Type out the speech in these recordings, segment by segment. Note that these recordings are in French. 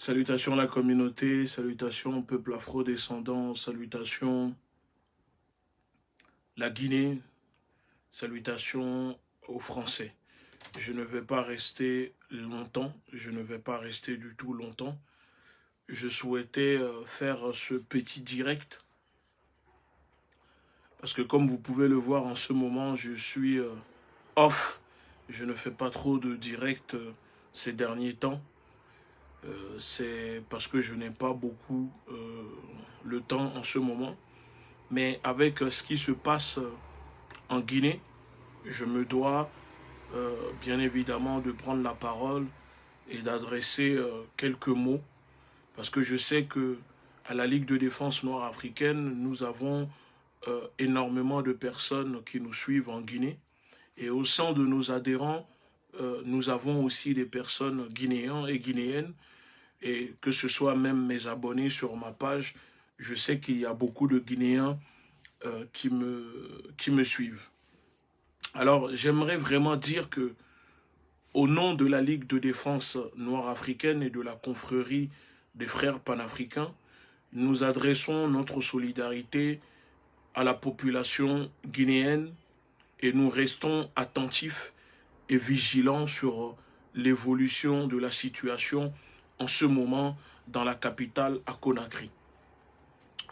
Salutations à la communauté, salutations au peuple afro-descendant, salutations la Guinée, salutations aux Français. Je ne vais pas rester longtemps, je ne vais pas rester du tout longtemps. Je souhaitais faire ce petit direct parce que comme vous pouvez le voir en ce moment, je suis off. Je ne fais pas trop de direct ces derniers temps. C'est parce que je n'ai pas beaucoup le temps en ce moment. Mais avec ce qui se passe en Guinée, je me dois bien évidemment de prendre la parole et d'adresser quelques mots. Parce que je sais que à la Ligue de défense noire africaine, nous avons énormément de personnes qui nous suivent en Guinée. Et au sein de nos adhérents, nous avons aussi des personnes guinéens et guinéennes. Et que ce soit même mes abonnés sur ma page, je sais qu'il y a beaucoup de Guinéens qui me suivent. Alors, j'aimerais vraiment dire que, au nom de la Ligue de défense noire africaine et de la confrérie des frères panafricains, nous adressons notre solidarité à la population guinéenne et nous restons attentifs et vigilants sur l'évolution de la situation en ce moment dans la capitale à Conakry.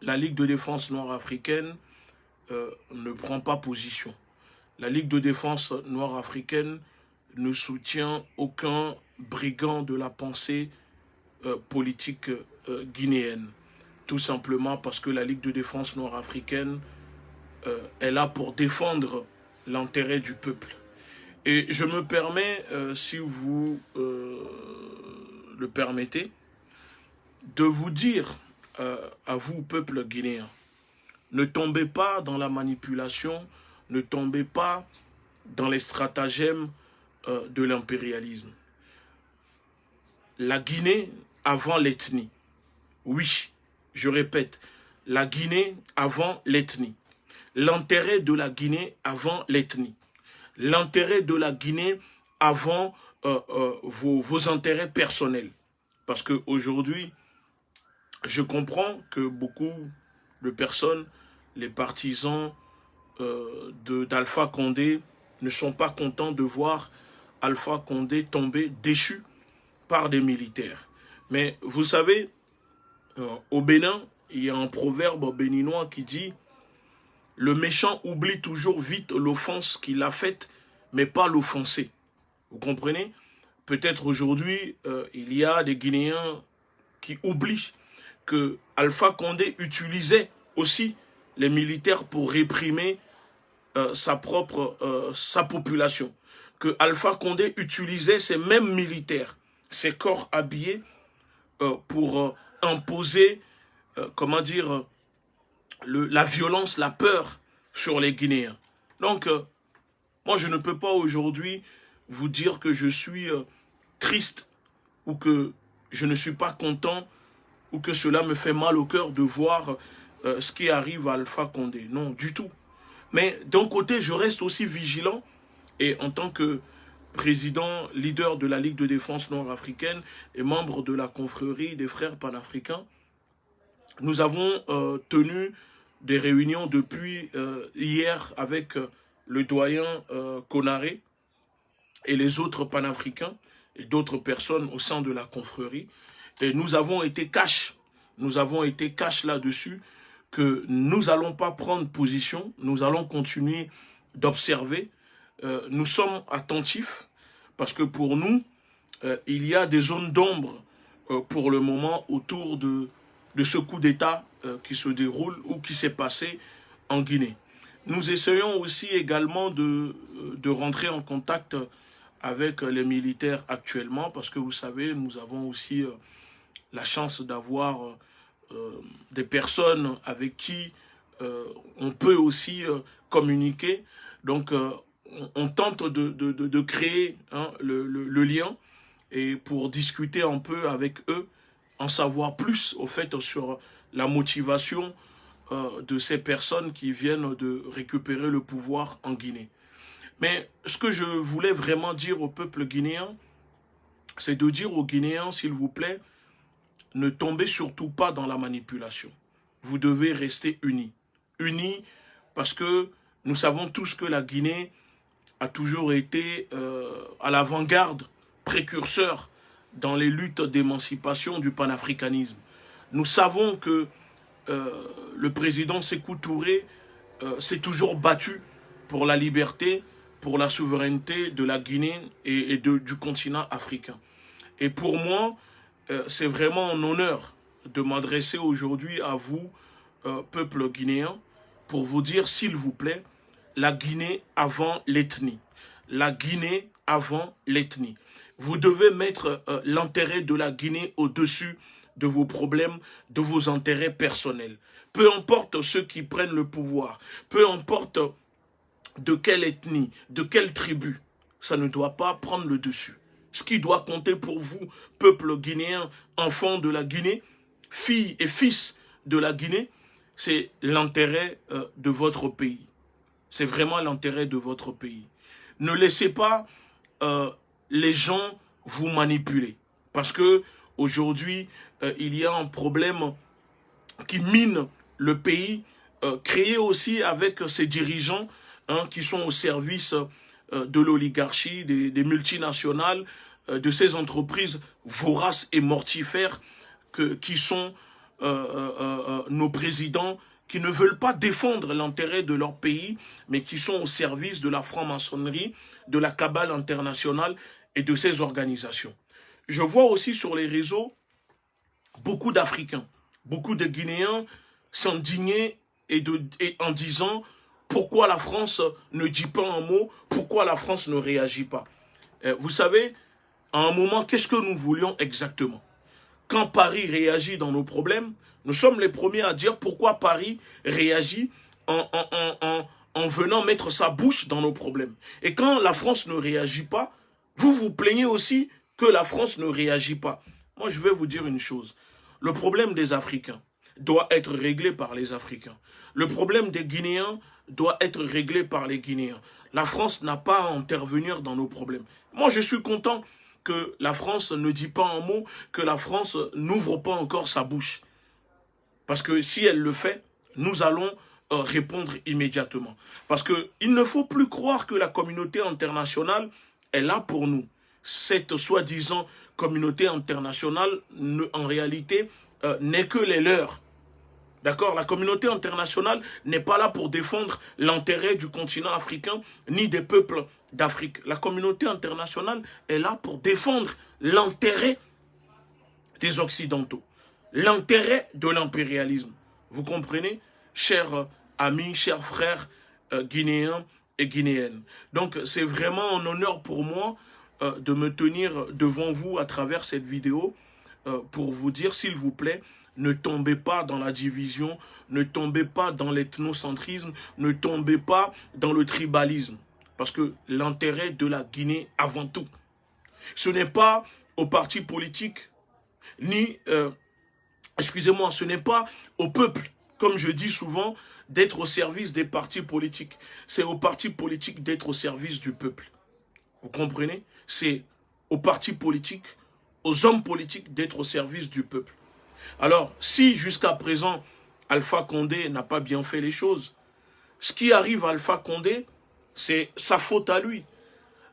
La Ligue de défense noire africaine ne prend pas position. La Ligue de défense noire africaine ne soutient aucun brigand de la pensée politique guinéenne. Tout simplement parce que la Ligue de défense noire africaine est là pour défendre l'intérêt du peuple. Et je me permets, si vous le permettez, de vous dire à vous, peuple guinéen, ne tombez pas dans la manipulation, ne tombez pas dans les stratagèmes de l'impérialisme. La Guinée avant l'ethnie. Oui, je répète, la Guinée avant l'ethnie. L'intérêt de la Guinée avant l'ethnie. L'intérêt de la Guinée avant vos intérêts personnels. Parce qu'aujourd'hui, je comprends que beaucoup de personnes, les partisans d'Alpha Condé, ne sont pas contents de voir Alpha Condé tomber déchu par des militaires. Mais vous savez, au Bénin, il y a un proverbe béninois qui dit « Le méchant oublie toujours vite l'offense qu'il a faite, mais pas l'offensé. » Vous comprenez? Peut-être aujourd'hui, il y a des Guinéens qui oublient que Alpha Condé utilisait aussi les militaires pour réprimer sa population. Que Alpha Condé utilisait ces mêmes militaires, ces corps habillés pour imposer, comment dire, la violence, la peur sur les Guinéens. Donc, moi je ne peux pas aujourd'hui vous dire que je suis triste ou que je ne suis pas content ou que cela me fait mal au cœur de voir ce qui arrive à Alpha Condé. Non, du tout. Mais d'un côté, je reste aussi vigilant et en tant que président, leader de la Ligue de défense nord-africaine et membre de la confrérie des frères panafricains, nous avons tenu des réunions depuis hier avec le doyen Konaré et les autres panafricains et d'autres personnes au sein de la confrérie. Et nous avons été cash là-dessus, que nous n'allons pas prendre position, nous allons continuer d'observer. Nous sommes attentifs parce que pour nous, il y a des zones d'ombre pour le moment autour de ce coup d'État qui se déroule ou qui s'est passé en Guinée. Nous essayons aussi également de rentrer en contact avec les militaires actuellement parce que vous savez, nous avons aussi la chance d'avoir des personnes avec qui on peut aussi communiquer. Donc, on tente de créer le lien et pour discuter un peu avec eux, en savoir plus au fait sur la motivation de ces personnes qui viennent de récupérer le pouvoir en Guinée. Mais ce que je voulais vraiment dire au peuple guinéen, c'est de dire aux Guinéens, s'il vous plaît, ne tombez surtout pas dans la manipulation. Vous devez rester unis. Unis parce que nous savons tous que la Guinée a toujours été à l'avant-garde, précurseur dans les luttes d'émancipation du panafricanisme. Nous savons que le président Sékou Touré s'est toujours battu pour la liberté, pour la souveraineté de la Guinée et du continent africain. Et pour moi, c'est vraiment un honneur de m'adresser aujourd'hui à vous, peuple guinéen, pour vous dire, s'il vous plaît, la Guinée avant l'ethnie. La Guinée avant l'ethnie. Vous devez mettre l'intérêt de la Guinée au-dessus de vos problèmes, de vos intérêts personnels. Peu importe ceux qui prennent le pouvoir, peu importe de quelle ethnie, de quelle tribu, ça ne doit pas prendre le dessus. Ce qui doit compter pour vous, peuple guinéen, enfants de la Guinée, filles et fils de la Guinée, c'est l'intérêt de votre pays. C'est vraiment l'intérêt de votre pays. Ne laissez pas les gens vous manipuler. Parce que aujourd'hui, il y a un problème qui mine le pays, créé aussi avec ces dirigeants qui sont au service de l'oligarchie, des multinationales, de ces entreprises voraces et mortifères qui sont nos présidents, qui ne veulent pas défendre l'intérêt de leur pays, mais qui sont au service de la franc-maçonnerie, de la cabale internationale et de ces organisations. Je vois aussi sur les réseaux beaucoup d'Africains, beaucoup de Guinéens s'indigner et en disant pourquoi la France ne dit pas un mot, pourquoi la France ne réagit pas. Vous savez, à un moment, qu'est-ce que nous voulions exactement? Quand Paris réagit dans nos problèmes, nous sommes les premiers à dire pourquoi Paris réagit en venant mettre sa bouche dans nos problèmes. Et quand la France ne réagit pas, vous vous plaignez aussi que la France ne réagit pas. Moi, je vais vous dire une chose. Le problème des Africains doit être réglé par les Africains. Le problème des Guinéens doit être réglé par les Guinéens. La France n'a pas à intervenir dans nos problèmes. Moi, je suis content que la France ne dit pas un mot, que la France n'ouvre pas encore sa bouche. Parce que si elle le fait, nous allons répondre immédiatement. Parce qu'il ne faut plus croire que la communauté internationale est là pour nous. Cette soi-disant communauté internationale, en réalité, n'est que les leurs. D'accord? La communauté internationale n'est pas là pour défendre l'intérêt du continent africain, ni des peuples d'Afrique. La communauté internationale est là pour défendre l'intérêt des Occidentaux, l'intérêt de l'impérialisme. Vous comprenez, chers amis, chers frères guinéens et guinéennes. Donc, c'est vraiment un honneur pour moi de me tenir devant vous à travers cette vidéo pour vous dire, s'il vous plaît, ne tombez pas dans la division, ne tombez pas dans l'ethnocentrisme, ne tombez pas dans le tribalisme. Parce que l'intérêt de la Guinée avant tout, ce n'est pas aux partis politiques, ni, excusez-moi, ce n'est pas au peuple, comme je dis souvent, d'être au service des partis politiques. C'est aux partis politiques d'être au service du peuple. Vous comprenez? C'est aux partis politiques, aux hommes politiques d'être au service du peuple. Alors, si jusqu'à présent, Alpha Condé n'a pas bien fait les choses, ce qui arrive à Alpha Condé, c'est sa faute à lui.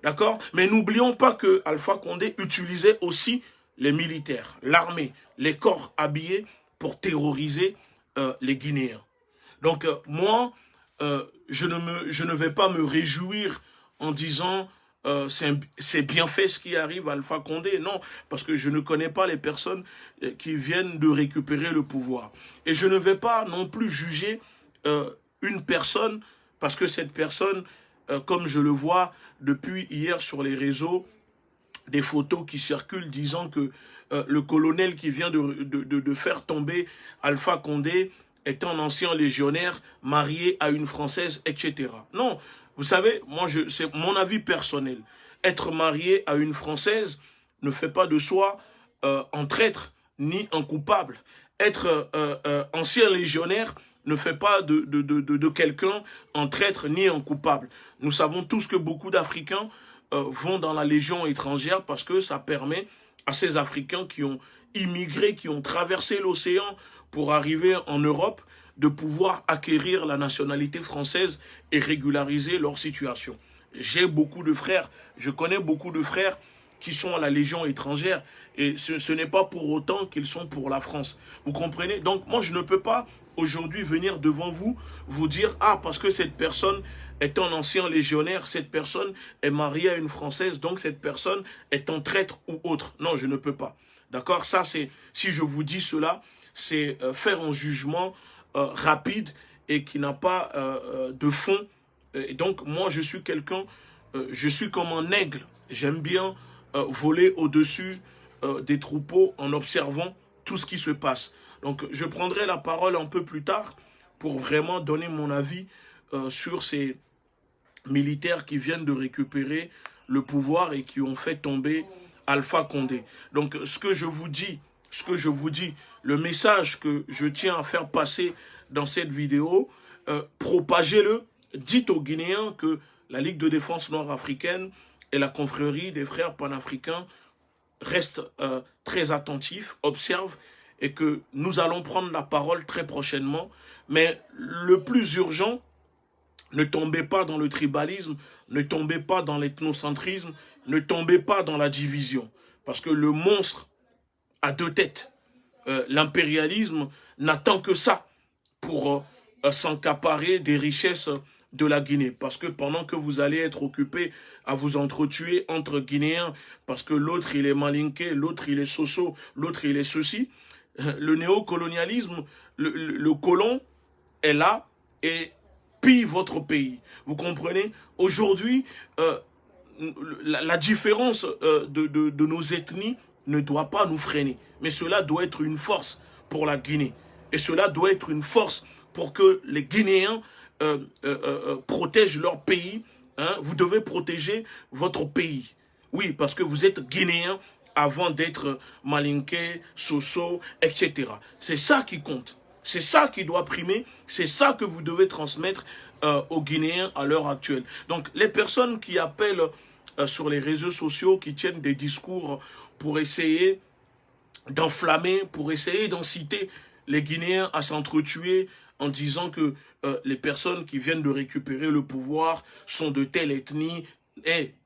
D'accord? Mais n'oublions pas que Alpha Condé utilisait aussi les militaires, l'armée, les corps habillés pour terroriser les Guinéens. Donc, moi, je ne vais pas me réjouir en disant c'est bien fait ce qui arrive à Alpha Condé. Non, parce que je ne connais pas les personnes qui viennent de récupérer le pouvoir. Et je ne vais pas non plus juger une personne, parce que cette personne, comme je le vois depuis hier sur les réseaux, des photos qui circulent disant que le colonel qui vient de faire tomber Alpha Condé est un ancien légionnaire marié à une Française, etc. Non, vous savez, moi, c'est mon avis personnel. Être marié à une Française ne fait pas de soi un traître ni un coupable. Être ancien légionnaire ne fait pas de quelqu'un un traître ni un coupable. Nous savons tous que beaucoup d'Africains vont dans la légion étrangère parce que ça permet à ces Africains qui ont immigré, qui ont traversé l'océan pour arriver en Europe, de pouvoir acquérir la nationalité française et régulariser leur situation. J'ai beaucoup de frères, je connais beaucoup de frères qui sont à la Légion étrangère et ce n'est pas pour autant qu'ils sont pour la France. Vous comprenez? Donc moi je ne peux pas aujourd'hui venir devant vous, vous dire « Ah, parce que cette personne est un ancien légionnaire, cette personne est mariée à une Française, donc cette personne est un traître ou autre. » Non, je ne peux pas. D'accord? Ça, c'est, si je vous dis cela, c'est faire un jugement rapide et qui n'a pas de fond. Et donc, moi, je suis quelqu'un, je suis comme un aigle. J'aime bien voler au-dessus des troupeaux en observant tout ce qui se passe. Donc, je prendrai la parole un peu plus tard pour vraiment donner mon avis sur ces militaires qui viennent de récupérer le pouvoir et qui ont fait tomber Alpha Condé. Donc, ce que je vous dis, le message que je tiens à faire passer dans cette vidéo, propagez-le, dites aux Guinéens que la Ligue de défense nord-africaine et la confrérie des frères panafricains restent très attentifs, observent, et que nous allons prendre la parole très prochainement. Mais le plus urgent, ne tombez pas dans le tribalisme, ne tombez pas dans l'ethnocentrisme, ne tombez pas dans la division. Parce que le monstre a deux têtes. L'impérialisme n'attend que ça pour s'encaparer des richesses de la Guinée. Parce que pendant que vous allez être occupé à vous entretuer entre Guinéens, parce que l'autre il est malinké, l'autre il est soso, l'autre il est ceci, le néocolonialisme, le colon est là et pille votre pays. Vous comprenez? Aujourd'hui, la différence de nos ethnies ne doit pas nous freiner. Mais cela doit être une force pour la Guinée. Et cela doit être une force pour que les Guinéens protègent leur pays. Hein? Vous devez protéger votre pays. Oui, parce que vous êtes Guinéen avant d'être malinké, soso, etc. C'est ça qui compte. C'est ça qui doit primer. C'est ça que vous devez transmettre aux Guinéens à l'heure actuelle. Donc, les personnes qui appellent sur les réseaux sociaux, qui tiennent des discours pour essayer d'enflammer, pour essayer d'inciter les Guinéens à s'entretuer en disant que les personnes qui viennent de récupérer le pouvoir sont de telle ethnie.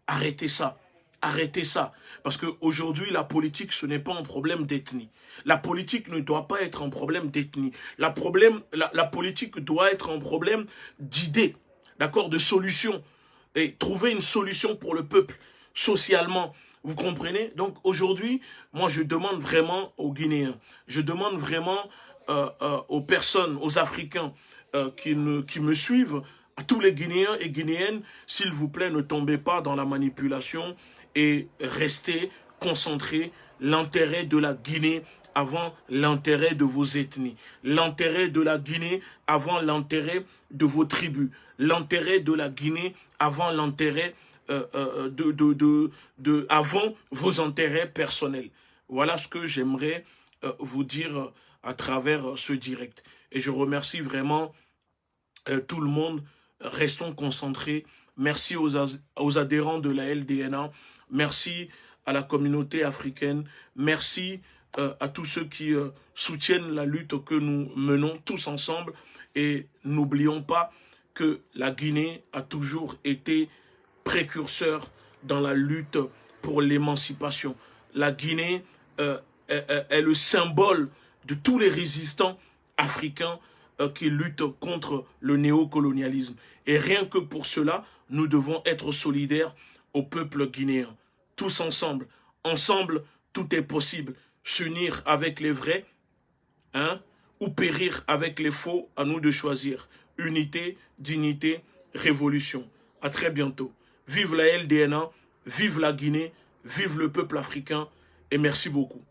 Arrêtez ça. Arrêtez ça. Parce qu'aujourd'hui, la politique, ce n'est pas un problème d'ethnie. La politique ne doit pas être un problème d'ethnie. La politique doit être un problème d'idées, d'accord, de solutions. Et trouver une solution pour le peuple, socialement. Vous comprenez? Donc aujourd'hui, moi je demande vraiment aux Guinéens, je demande vraiment aux personnes, aux Africains qui me suivent, à tous les Guinéens et Guinéennes, s'il vous plaît, ne tombez pas dans la manipulation et restez concentrés. L'intérêt de la Guinée avant l'intérêt de vos ethnies. L'intérêt de la Guinée avant l'intérêt de vos tribus. L'intérêt de la Guinée avant l'intérêt avant vos intérêts personnels. Voilà ce que j'aimerais vous dire à travers ce direct. Et je remercie vraiment tout le monde. Restons concentrés. Merci aux adhérents de la LDNA. Merci à la communauté africaine. Merci à tous ceux qui soutiennent la lutte que nous menons tous ensemble. Et n'oublions pas que la Guinée a toujours été précurseur dans la lutte pour l'émancipation. La Guinée est le symbole de tous les résistants africains qui luttent contre le néocolonialisme. Et rien que pour cela, nous devons être solidaires au peuple guinéen. Tous ensemble. Ensemble, tout est possible. S'unir avec les vrais, hein, ou périr avec les faux, à nous de choisir. Unité, dignité, révolution. À très bientôt. Vive la LDNA, vive la Guinée, vive le peuple africain et merci beaucoup.